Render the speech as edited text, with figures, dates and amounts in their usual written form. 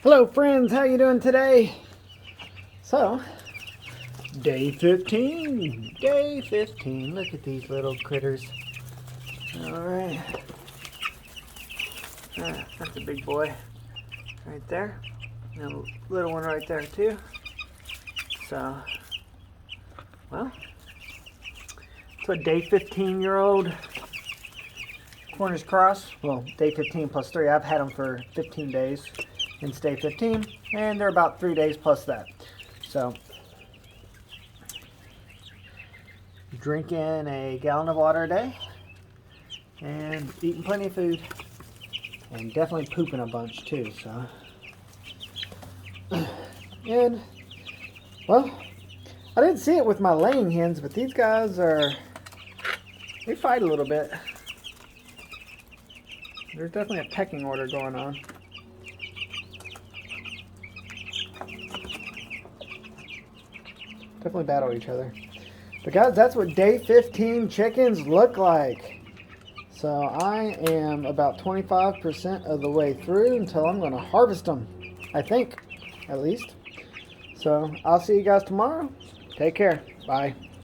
Hello friends, how you doing today? So, day 15. Day 15. Look at these little critters. Alright. That's a big boy right there. And a little one right there too. So, well, that's what day 15-year-old Cornish cross. Well, day 15 plus 3. I've had them for 15 days. It's day 15, and they're about 3 days plus that. So, drinking a gallon of water a day, and eating plenty of food, and definitely pooping a bunch too. So, and well, I didn't see it with my laying hens, but these guys they fight a little bit. There's definitely a pecking order going on. Definitely battle each other. But guys, that's what day 15 chickens look like. So I am about 25% of the way through until I'm going to harvest them. I think, at least. So I'll see you guys tomorrow. Take care. Bye.